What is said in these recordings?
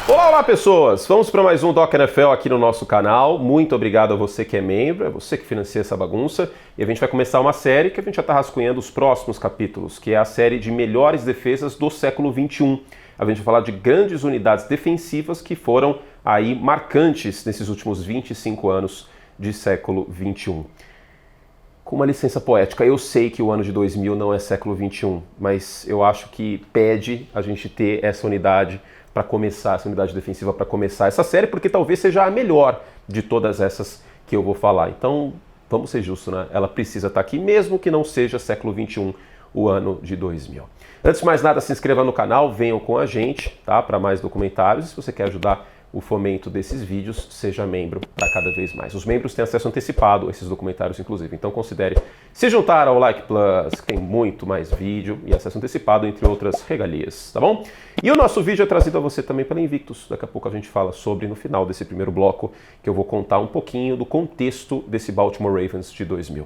Olá pessoas, vamos para mais um Doc NFL aqui no nosso canal. Muito obrigado a você que é membro, é você que financia essa bagunça. E a gente vai começar uma série que a gente já está rascunhando os próximos capítulos, que é a série de melhores defesas do século XXI. A gente vai falar de grandes unidades defensivas que foram aí marcantes nesses últimos 25 anos de século XXI. Com uma licença poética, eu sei que o ano de 2000 não é século XXI, mas eu acho que pede a gente ter essa unidade para começar, essa unidade defensiva para começar essa série, porque talvez seja a melhor de todas essas que eu vou falar. Então, vamos ser justos, né? Ela precisa estar aqui, mesmo que não seja século XXI, o ano de 2000. Antes de mais nada, se inscreva no canal, venham com a gente, tá? Para mais documentários. Se você quer ajudar o fomento desses vídeos, seja membro para cada vez mais. Os membros têm acesso antecipado a esses documentários, inclusive. Então considere se juntar ao Like Plus, que tem muito mais vídeo e acesso antecipado, entre outras regalias, tá bom? E o nosso vídeo é trazido a você também pela Invictus. Daqui a pouco a gente fala sobre, no final desse primeiro bloco, que eu vou contar um pouquinho do contexto desse Baltimore Ravens de 2000.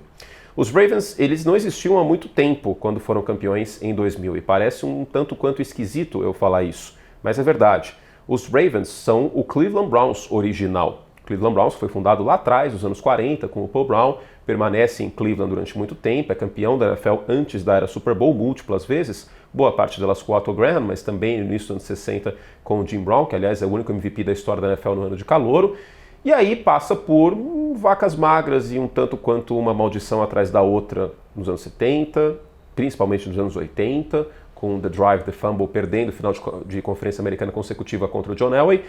Os Ravens, eles não existiam há muito tempo quando foram campeões em 2000, e parece um tanto quanto esquisito eu falar isso, mas é verdade. Os Ravens são o Cleveland Browns original. O Cleveland Browns foi fundado lá atrás, nos anos 40, com o Paul Brown, permanece em Cleveland durante muito tempo, é campeão da NFL antes da era Super Bowl múltiplas vezes, boa parte delas com o Otto Graham, mas também no início dos anos 60 com o Jim Brown, que aliás é o único MVP da história da NFL no ano de calouro, e aí passa por vacas magras e um tanto quanto uma maldição atrás da outra nos anos 70, principalmente nos anos 80, com The Drive, The Fumble, perdendo o final de conferência americana consecutiva contra o John Elway,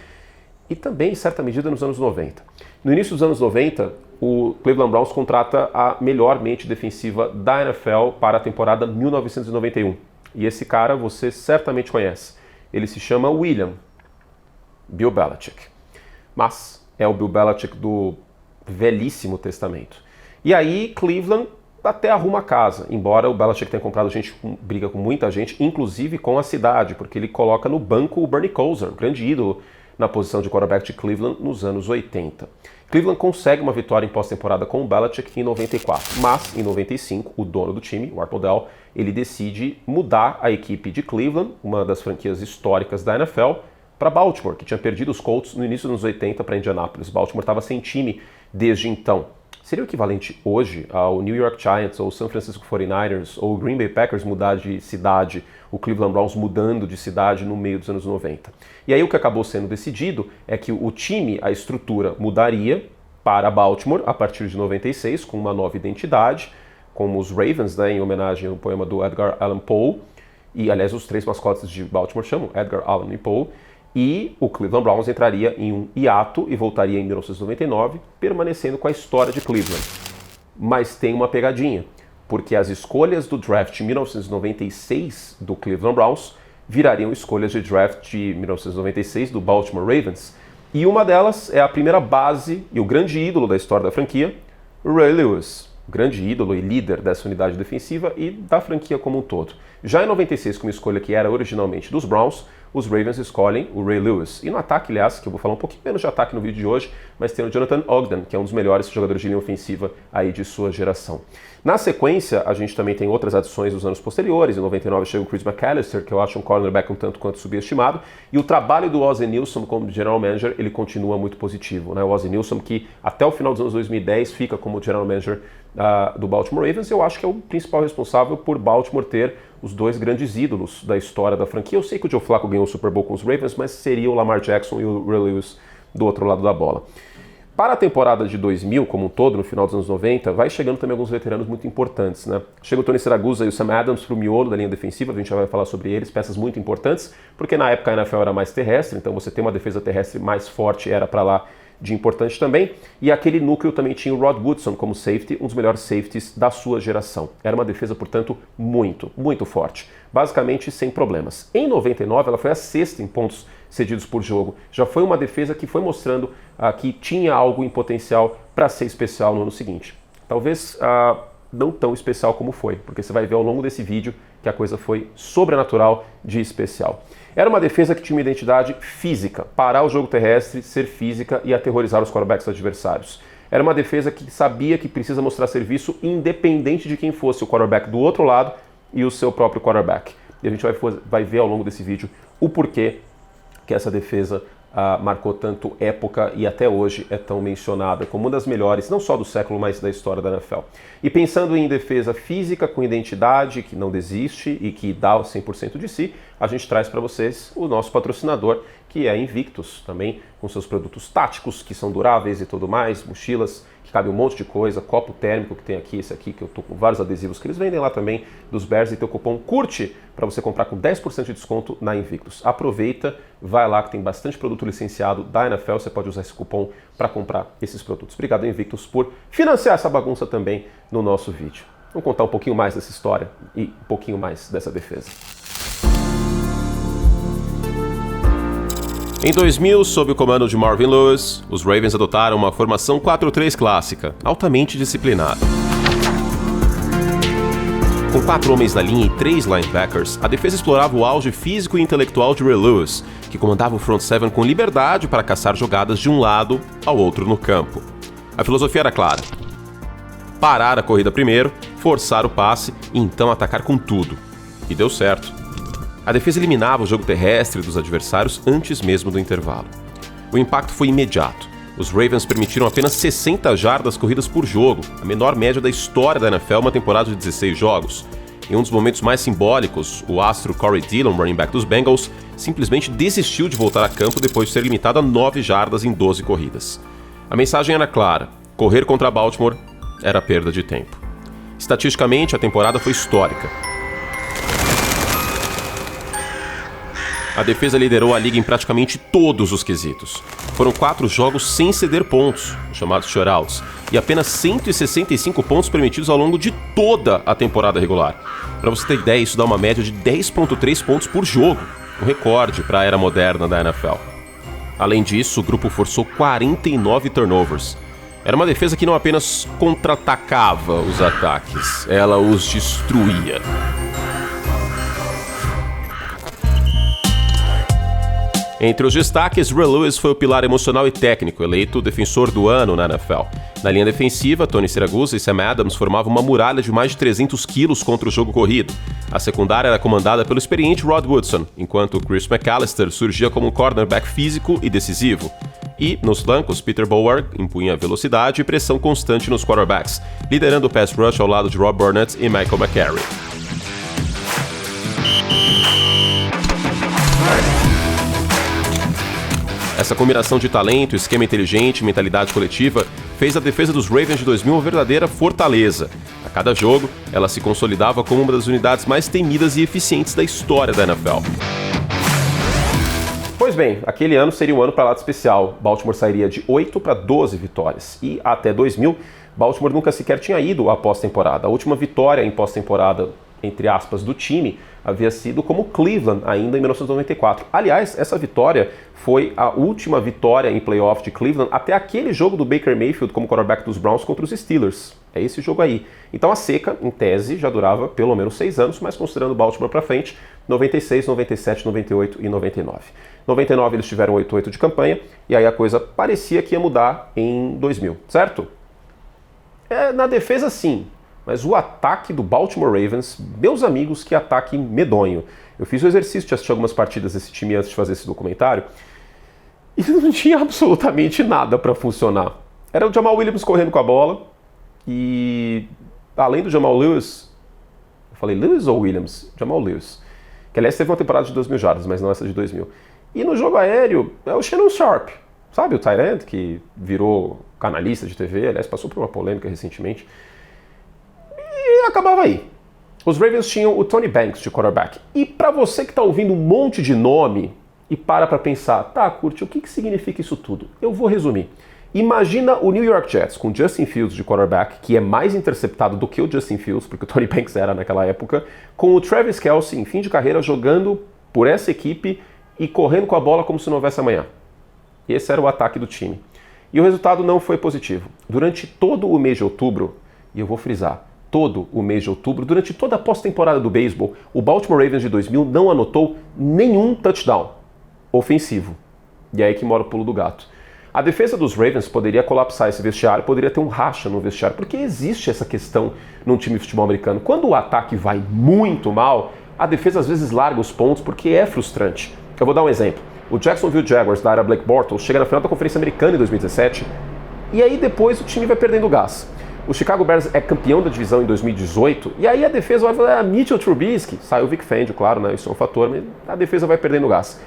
e também, em certa medida, nos anos 90. No início dos anos 90, o Cleveland Browns contrata a melhor mente defensiva da NFL para a temporada 1991. E esse cara você certamente conhece. Ele se chama William Bill Belichick. Mas é o Bill Belichick do velhíssimo testamento. E aí, Cleveland até arruma a casa, embora o Belichick tenha comprado gente, briga com muita gente, inclusive com a cidade, porque ele coloca no banco o Bernie Kosar, grande ídolo na posição de quarterback de Cleveland nos anos 80. Cleveland consegue uma vitória em pós-temporada com o Belichick em 94, mas em 95, o dono do time, o Art Modell, ele decide mudar a equipe de Cleveland, uma das franquias históricas da NFL, para Baltimore, que tinha perdido os Colts no início dos anos 80 para Indianapolis. Baltimore estava sem time desde então. Seria o equivalente hoje ao New York Giants, ou o San Francisco 49ers, ou o Green Bay Packers mudar de cidade, o Cleveland Browns mudando de cidade no meio dos anos 90. E aí o que acabou sendo decidido é que o time, a estrutura, mudaria para Baltimore a partir de 96, com uma nova identidade, como os Ravens, né, em homenagem ao poema do Edgar Allan Poe, e aliás os três mascotes de Baltimore chamam Edgar Allan e Poe, e o Cleveland Browns entraria em um hiato e voltaria em 1999, permanecendo com a história de Cleveland. Mas tem uma pegadinha, porque as escolhas do draft de 1996 do Cleveland Browns virariam escolhas de draft de 1996 do Baltimore Ravens, e uma delas é a primeira base e o grande ídolo da história da franquia, Ray Lewis, grande ídolo e líder dessa unidade defensiva e da franquia como um todo. Já em 96, com uma escolha que era originalmente dos Browns, os Ravens escolhem o Ray Lewis. E no ataque, aliás, que eu vou falar um pouquinho menos de ataque no vídeo de hoje, mas tem o Jonathan Ogden, que é um dos melhores jogadores de linha ofensiva aí de sua geração. Na sequência, a gente também tem outras adições dos anos posteriores. Em 99 chega o Chris McAllister, que eu acho um cornerback um tanto quanto subestimado. E o trabalho do Ozzie Nilsson como general manager, ele continua muito positivo, né? O Ozzie Nilsson, que até o final dos anos 2010 fica como general manager do Baltimore Ravens, eu acho que é o principal responsável por Baltimore ter os dois grandes ídolos da história da franquia. Eu sei que o Joe Flacco ganhou o Super Bowl com os Ravens, mas seria o Lamar Jackson e o Ray Lewis do outro lado da bola. Para a temporada de 2000, como um todo, no final dos anos 90, vai chegando também alguns veteranos muito importantes, né? Chega o Tony Siragusa e o Sam Adams para o miolo da linha defensiva, a gente já vai falar sobre eles, peças muito importantes, porque na época a NFL era mais terrestre, então você tem uma defesa terrestre mais forte, era para lá de importante também, e aquele núcleo também tinha o Rod Woodson como safety, um dos melhores safeties da sua geração. Era uma defesa, portanto, muito forte, basicamente sem problemas. Em 99, ela foi a sexta em pontos cedidos por jogo. Já foi uma defesa que foi mostrando que tinha algo em potencial para ser especial no ano seguinte. Talvez não tão especial como foi, porque você vai ver ao longo desse vídeo que a coisa foi sobrenatural de especial. Era uma defesa que tinha uma identidade física, parar o jogo terrestre, ser física e aterrorizar os quarterbacks adversários. Era uma defesa que sabia que precisa mostrar serviço independente de quem fosse o quarterback do outro lado e o seu próprio quarterback. e a gente vai ver ao longo desse vídeo o porquê que essa defesa marcou tanto época e até hoje é tão mencionada como uma das melhores, não só do século, mas da história da NFL. E pensando em defesa física com identidade, que não desiste e que dá o 100% de si, a gente traz para vocês o nosso patrocinador, que é a Invictus, também com seus produtos táticos, que são duráveis e tudo mais, mochilas, que cabe um monte de coisa, copo térmico que tem aqui, esse aqui, que eu tô com vários adesivos que eles vendem lá também, dos Bears, e teu cupom CURTE, para você comprar com 10% de desconto na Invictus. Aproveita, vai lá que tem bastante produto licenciado da NFL, você pode usar esse cupom para comprar esses produtos. Obrigado, Invictus, por financiar essa bagunça também no nosso vídeo. Vamos contar um pouquinho mais dessa história e um pouquinho mais dessa defesa. Em 2000, sob o comando de Marvin Lewis, os Ravens adotaram uma formação 4-3 clássica, altamente disciplinada. Com 4 homens na linha e 3 linebackers, a defesa explorava o auge físico e intelectual de Ray Lewis, que comandava o front seven com liberdade para caçar jogadas de um lado ao outro no campo. A filosofia era clara: parar a corrida primeiro, forçar o passe e então atacar com tudo. E deu certo. A defesa eliminava o jogo terrestre dos adversários antes mesmo do intervalo. O impacto foi imediato. Os Ravens permitiram apenas 60 jardas corridas por jogo, a menor média da história da NFL, uma temporada de 16 jogos. Em um dos momentos mais simbólicos, o astro Corey Dillon, running back dos Bengals, simplesmente desistiu de voltar a campo depois de ser limitado a 9 jardas em 12 corridas. A mensagem era clara: correr contra Baltimore era perda de tempo. Estatisticamente, a temporada foi histórica. A defesa liderou a liga em praticamente todos os quesitos. Foram 4 jogos sem ceder pontos, chamados shutouts, e apenas 165 pontos permitidos ao longo de toda a temporada regular. Para você ter ideia, isso dá uma média de 10,3 pontos por jogo, um recorde para a era moderna da NFL. Além disso, o grupo forçou 49 turnovers. Era uma defesa que não apenas contra-atacava os ataques, ela os destruía. Entre os destaques, Ray Lewis foi o pilar emocional e técnico, eleito defensor do ano na NFL. Na linha defensiva, Tony Siragusa e Sam Adams formavam uma muralha de mais de 300 quilos contra o jogo corrido. A secundária era comandada pelo experiente Rod Woodson, enquanto Chris McAllister surgia como um cornerback físico e decisivo. E, nos flancos, Peter Bower impunha velocidade e pressão constante nos quarterbacks, liderando o pass rush ao lado de Rob Burnett e Michael McCarry. Essa combinação de talento, esquema inteligente e mentalidade coletiva fez a defesa dos Ravens de 2000 uma verdadeira fortaleza. A cada jogo, ela se consolidava como uma das unidades mais temidas e eficientes da história da NFL. Pois bem, aquele ano seria um ano para lá de especial. Baltimore sairia de 8 para 12 vitórias. E até 2000, Baltimore nunca sequer tinha ido à pós-temporada. A última vitória em pós-temporada, entre aspas, do time, havia sido como Cleveland, ainda em 1994. Aliás, essa vitória foi a última vitória em playoff de Cleveland até aquele jogo do Baker Mayfield como quarterback dos Browns contra os Steelers. É esse jogo aí. Então a seca, em tese, já durava pelo menos 6 anos, mas considerando Baltimore para frente, 96, 97, 98 e 99. 99 eles tiveram 8-8 de campanha, e aí a coisa parecia que ia mudar em 2000, certo? Na defesa sim, mas o ataque do Baltimore Ravens, meus amigos, que ataque medonho. Eu fiz o exercício de assistir algumas partidas desse time antes de fazer esse documentário e não tinha absolutamente nada para funcionar. Era o Jamal Williams correndo com a bola e, além do Jamal Lewis, eu falei Lewis ou Williams? Jamal Lewis, que aliás teve uma temporada de 2.000 jardas, mas não essa de 2.000. E no jogo aéreo é o Shannon Sharpe, sabe, o tight end que virou canalista de TV, aliás passou por uma polêmica recentemente. E acabava aí. Os Ravens tinham o Tony Banks de quarterback. E para você que está ouvindo um monte de nome e para pensar, tá, Curte, o que significa isso tudo? Eu vou resumir. Imagina o New York Jets com Justin Fields de quarterback, que é mais interceptado do que o Justin Fields, porque o Tony Banks era naquela época, com o Travis Kelce em fim de carreira jogando por essa equipe e correndo com a bola como se não houvesse amanhã. Esse era o ataque do time. E o resultado não foi positivo. Durante todo o mês de outubro, e eu vou frisar, todo o mês de outubro, durante toda a pós-temporada do beisebol, o Baltimore Ravens de 2000 não anotou nenhum touchdown ofensivo. E é aí que mora o pulo do gato. A defesa dos Ravens poderia colapsar esse vestiário, poderia ter um racha no vestiário, porque existe essa questão num time de futebol americano. Quando o ataque vai muito mal, a defesa às vezes larga os pontos porque é frustrante. Eu vou dar um exemplo. O Jacksonville Jaguars, da era Blake Bortles, chega na final da Conferência Americana em 2017 e aí depois o time vai perdendo gás. O Chicago Bears é campeão da divisão em 2018 e aí a defesa vai falar, Mitchell Trubisky, sai o Vic Fangio, claro, né? Isso é um fator, mas a defesa vai perdendo gás.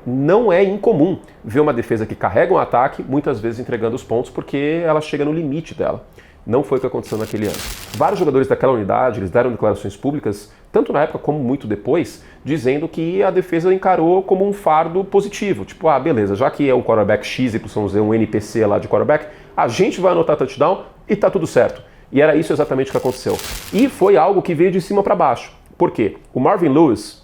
Não é incomum ver uma defesa que carrega um ataque, muitas vezes entregando os pontos porque ela chega no limite dela. Não foi o que aconteceu naquele ano. Vários jogadores daquela unidade, eles deram declarações públicas, tanto na época como muito depois, dizendo que a defesa encarou como um fardo positivo. Tipo, beleza, já que é um quarterback XYZ, um NPC lá de quarterback, a gente vai anotar touchdown e tá tudo certo. E era isso exatamente o que aconteceu. E foi algo que veio de cima para baixo. Por quê? O Marvin Lewis,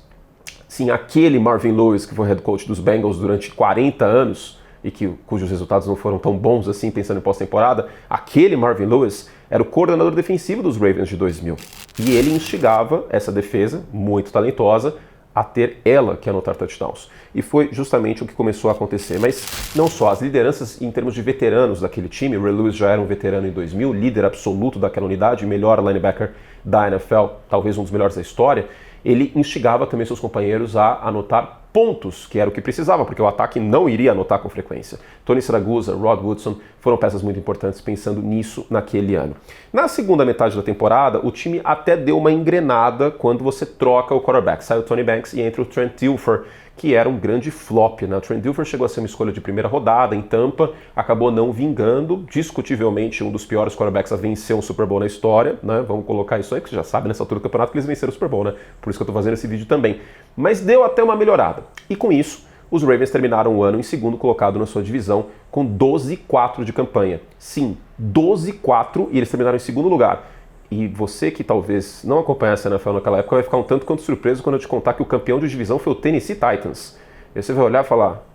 sim, aquele Marvin Lewis que foi head coach dos Bengals durante 40 anos, e cujos resultados não foram tão bons assim, pensando em pós-temporada, aquele Marvin Lewis era o coordenador defensivo dos Ravens de 2000. E ele instigava essa defesa, muito talentosa, a ter ela que anotar touchdowns. E foi justamente o que começou a acontecer. Mas não só, as lideranças em termos de veteranos daquele time, o Ray Lewis já era um veterano em 2000, líder absoluto daquela unidade, melhor linebacker da NFL, talvez um dos melhores da história, ele instigava também seus companheiros a anotar pontos, que era o que precisava, porque o ataque não iria anotar com frequência. Tony Siragusa, Rod Woodson foram peças muito importantes pensando nisso naquele ano. Na segunda metade da temporada, o time até deu uma engrenada quando você troca o quarterback. Sai o Tony Banks e entra o Trent Dilfer, que era um grande flop, né? O Trent Dilfer chegou a ser uma escolha de primeira rodada em Tampa, acabou não vingando, discutivelmente um dos piores quarterbacks a vencer um Super Bowl na história, né? Vamos colocar isso aí, porque você já sabe nessa altura do campeonato que eles venceram o Super Bowl, né? Por isso que eu tô fazendo esse vídeo também. Mas deu até uma melhorada. E com isso, os Ravens terminaram o ano em segundo colocado na sua divisão com 12-4 de campanha. Sim, 12-4 e eles terminaram em segundo lugar. E você que talvez não acompanhasse a NFL naquela época vai ficar um tanto quanto surpreso quando eu te contar que o campeão de divisão foi o Tennessee Titans. E você vai olhar e falar,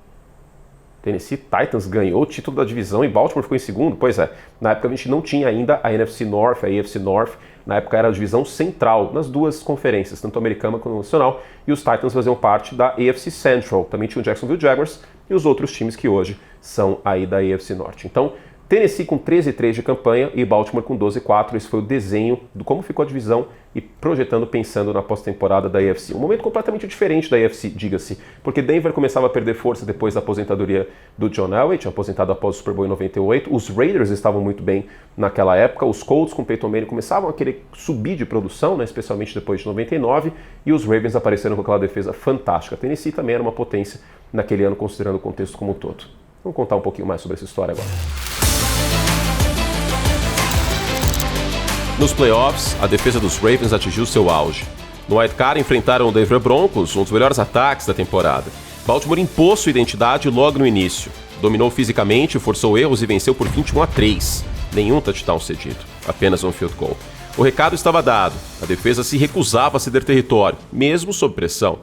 Tennessee Titans ganhou o título da divisão e Baltimore ficou em segundo? Pois é, na época a gente não tinha ainda a NFC North, a AFC North, na época era a divisão central nas duas conferências, tanto americana quanto nacional, e os Titans faziam parte da AFC Central, também tinha o Jacksonville Jaguars e os outros times que hoje são aí da AFC Norte. Então, Tennessee com 13-3 de campanha e Baltimore com 12-4. Esse foi o desenho de como ficou a divisão e projetando, pensando na pós-temporada da AFC. Um momento completamente diferente da AFC, diga-se, porque Denver começava a perder força depois da aposentadoria do John Elway, tinha aposentado após o Super Bowl em 98. Os Raiders estavam muito bem naquela época. Os Colts com Peyton Manning começavam a querer subir de produção, né, especialmente depois de 99. E os Ravens apareceram com aquela defesa fantástica. Tennessee também era uma potência naquele ano, considerando o contexto como um todo. Vamos contar um pouquinho mais sobre essa história agora. Nos playoffs, a defesa dos Ravens atingiu seu auge. No Wild Card enfrentaram o Denver Broncos, um dos melhores ataques da temporada. Baltimore impôs sua identidade logo no início. Dominou fisicamente, forçou erros e venceu por 21-3. Nenhum touchdown cedido, apenas um field goal. O recado estava dado. A defesa se recusava a ceder território, mesmo sob pressão.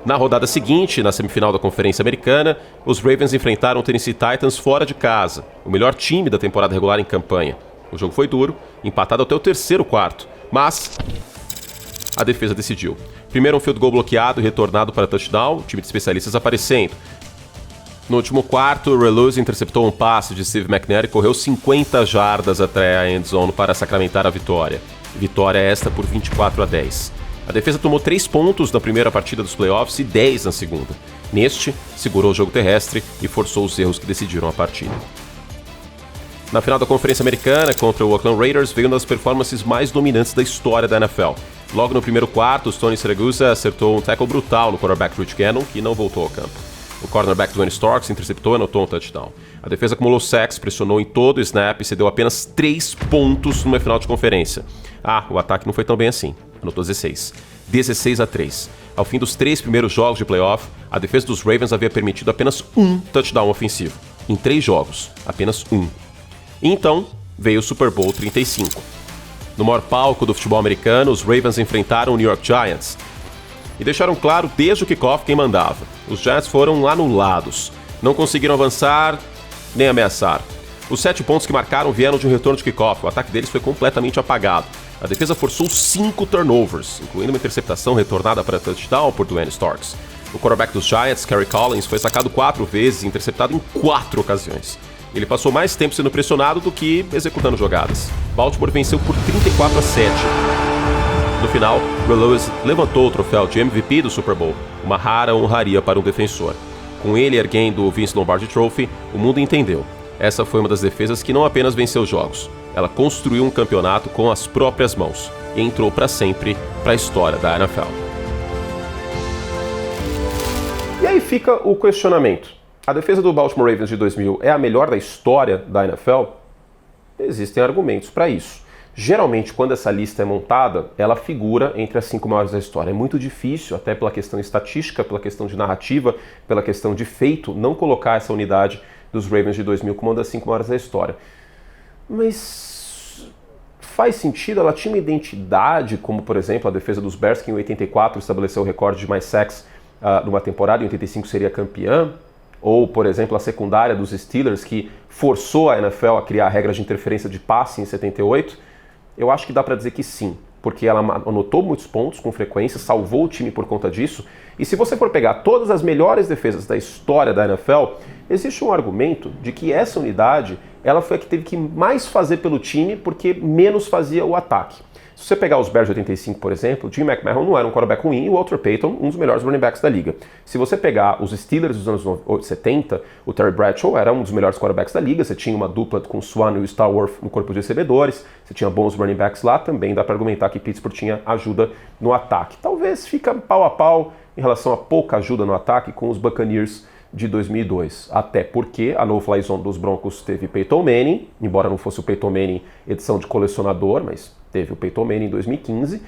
Na rodada seguinte, na semifinal da Conferência Americana, os Ravens enfrentaram o Tennessee Titans fora de casa, o melhor time da temporada regular em campanha. O jogo foi duro, empatado até o terceiro quarto, mas a defesa decidiu. Primeiro um field goal bloqueado e retornado para touchdown, o time de especialistas aparecendo. No último quarto, o Ray Lewis interceptou um passe de Steve McNair e correu 50 jardas até a end zone para sacramentar a vitória. Vitória esta por 24-10. A defesa tomou 3 pontos na primeira partida dos playoffs e 10 na segunda. Neste, segurou o jogo terrestre e forçou os erros que decidiram a partida. Na final da Conferência Americana, contra o Oakland Raiders, veio uma das performances mais dominantes da história da NFL. Logo no primeiro quarto, Tony Siragusa acertou um tackle brutal no quarterback Rich Gannon, que não voltou ao campo. O cornerback Dwayne Starks interceptou e anotou um touchdown. A defesa acumulou sacks, pressionou em todo o snap e cedeu apenas 3 pontos numa final de conferência. O ataque não foi tão bem assim. Anotou 16. 16-3. Ao fim dos 3 primeiros jogos de playoff, a defesa dos Ravens havia permitido apenas um touchdown ofensivo. Em 3 jogos, apenas um. E então, veio o Super Bowl 35. No maior palco do futebol americano, os Ravens enfrentaram o New York Giants e deixaram claro desde o kickoff quem mandava. Os Giants foram anulados. Não conseguiram avançar nem ameaçar. Os 7 pontos que marcaram vieram de um retorno de kickoff. O ataque deles foi completamente apagado. A defesa forçou 5 turnovers, incluindo uma interceptação retornada para touchdown por Dwayne Starks. O quarterback dos Giants, Kerry Collins, foi sacado 4 vezes e interceptado em 4 ocasiões. Ele passou mais tempo sendo pressionado do que executando jogadas. Baltimore venceu por 34-7. No final, Ray Lewis levantou o troféu de MVP do Super Bowl, uma rara honraria para um defensor. Com ele erguendo o Vince Lombardi Trophy, o mundo entendeu. Essa foi uma das defesas que não apenas venceu jogos, ela construiu um campeonato com as próprias mãos e entrou para sempre para a história da NFL. E aí fica o questionamento. A defesa do Baltimore Ravens de 2000 é a melhor da história da NFL? Existem argumentos para isso. Geralmente, quando essa lista é montada, ela figura entre as 5 maiores da história. É muito difícil, até pela questão estatística, pela questão de narrativa, pela questão de feito, não colocar essa unidade dos Ravens de 2000 como uma das 5 maiores da história. Mas faz sentido? Ela tinha uma identidade, como por exemplo a defesa dos Bears, que em 84 estabeleceu o recorde de mais sacks numa temporada, em 85 seria campeã? Ou, por exemplo, a secundária dos Steelers, que forçou a NFL a criar regras de interferência de passe em 78? Eu acho que dá para dizer que sim, porque ela anotou muitos pontos com frequência, salvou o time por conta disso. E se você for pegar todas as melhores defesas da história da NFL, existe um argumento de que essa unidade ela foi a que teve que mais fazer pelo time porque menos fazia o ataque. Se você pegar os Bears de 85, por exemplo, Jim McMahon não era um quarterback ruim e o Walter Payton um dos melhores running backs da liga. Se você pegar os Steelers dos anos 70, o Terry Bradshaw era um dos melhores quarterbacks da liga, você tinha uma dupla com o Swan e o Starworth no corpo de recebedores, você tinha bons running backs lá, também dá para argumentar que Pittsburgh tinha ajuda no ataque. Talvez fica pau a pau em relação a pouca ajuda no ataque com os Buccaneers de 2002, até porque a no-fly zone dos Broncos teve Peyton Manning, embora não fosse o Peyton Manning edição de colecionador, mas teve o Peyton Manning em 2015,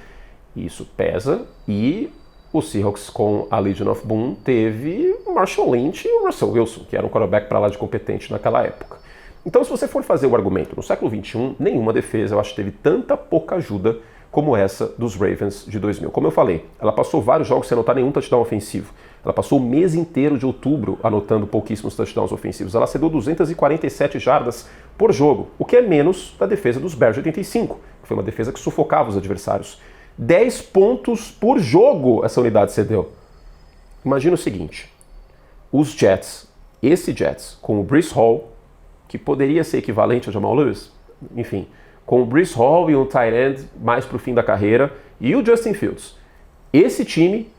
isso pesa, e o Seahawks com a Legion of Boom teve o Marshall Lynch e o Russell Wilson, que era um quarterback para lá de competente naquela época. Então, se você for fazer o argumento, no século XXI, nenhuma defesa, eu acho, teve tanta pouca ajuda como essa dos Ravens de 2000. Como eu falei, ela passou vários jogos sem anotar nenhum touchdown ofensivo. Ela passou o mês inteiro de outubro anotando pouquíssimos touchdowns ofensivos. Ela cedeu 247 jardas por jogo, o que é menos da defesa dos Bears de 85, que foi uma defesa que sufocava os adversários. 10 pontos por jogo essa unidade cedeu. Imagina o seguinte, os Jets, esse Jets, com o Breece Hall, que poderia ser equivalente ao Jamal Lewis, enfim, com o Breece Hall e um tight end mais para o fim da carreira, e o Justin Fields. Esse time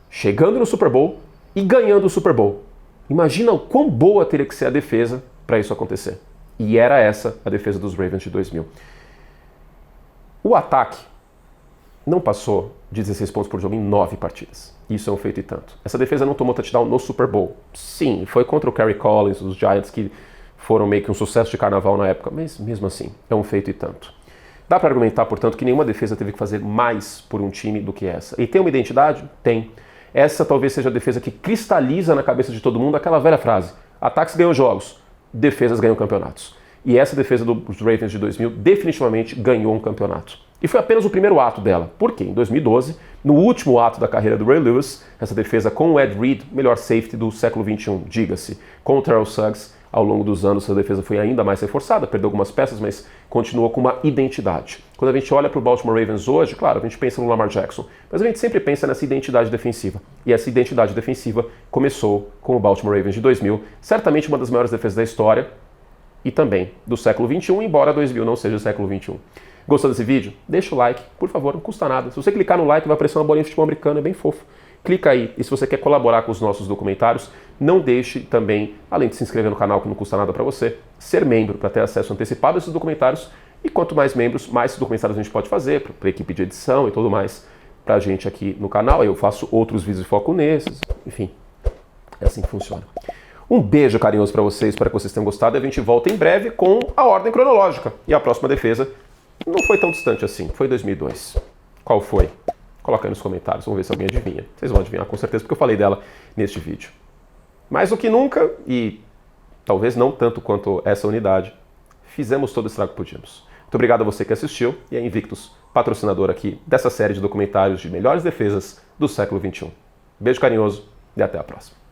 chegando no Super Bowl e ganhando o Super Bowl. Imagina o quão boa teria que ser a defesa para isso acontecer. E era essa a defesa dos Ravens de 2000. O ataque não passou de 16 pontos por jogo em 9 partidas. Isso é um feito e tanto. Essa defesa não tomou touchdown no Super Bowl. Sim, foi contra o Kerry Collins, os Giants, que foram meio que um sucesso de carnaval na época, mas mesmo assim, é um feito e tanto. Dá para argumentar, portanto, que nenhuma defesa teve que fazer mais por um time do que essa. E tem uma identidade? Tem. Essa talvez seja a defesa que cristaliza na cabeça de todo mundo aquela velha frase: ataques ganham jogos, defesas ganham campeonatos. E essa defesa dos Ravens de 2000 definitivamente ganhou um campeonato. E foi apenas o primeiro ato dela. Por quê? Em 2012, no último ato da carreira do Ray Lewis, essa defesa com o Ed Reed, melhor safety do século XXI, diga-se, com o Terrell Suggs, ao longo dos anos essa defesa foi ainda mais reforçada, perdeu algumas peças, mas continuou com uma identidade. Quando a gente olha para o Baltimore Ravens hoje, claro, a gente pensa no Lamar Jackson, mas a gente sempre pensa nessa identidade defensiva. E essa identidade defensiva começou com o Baltimore Ravens de 2000, certamente uma das maiores defesas da história e também do século XXI, embora 2000 não seja o século XXI. Gostou desse vídeo? Deixa o like, por favor, não custa nada. Se você clicar no like, vai aparecer uma bolinha de futebol americano, é bem fofo. Clica aí, e se você quer colaborar com os nossos documentários, não deixe também, além de se inscrever no canal que não custa nada para você, ser membro para ter acesso antecipado a esses documentários, e quanto mais membros, mais documentários a gente pode fazer, para a equipe de edição e tudo mais, para a gente aqui no canal. Eu faço outros vídeos de foco nesses, enfim, é assim que funciona. Um beijo carinhoso para vocês, espero que vocês tenham gostado, e a gente volta em breve com a ordem cronológica. E a próxima defesa não foi tão distante assim, foi 2002. Qual foi? Coloca aí nos comentários, vamos ver se alguém adivinha. Vocês vão adivinhar com certeza, porque eu falei dela neste vídeo. Mais do que nunca, e talvez não tanto quanto essa unidade, fizemos todo o estrago que podíamos. Muito obrigado a você que assistiu, e a Invictus, patrocinador aqui dessa série de documentários de melhores defesas do século XXI. Beijo carinhoso e até a próxima.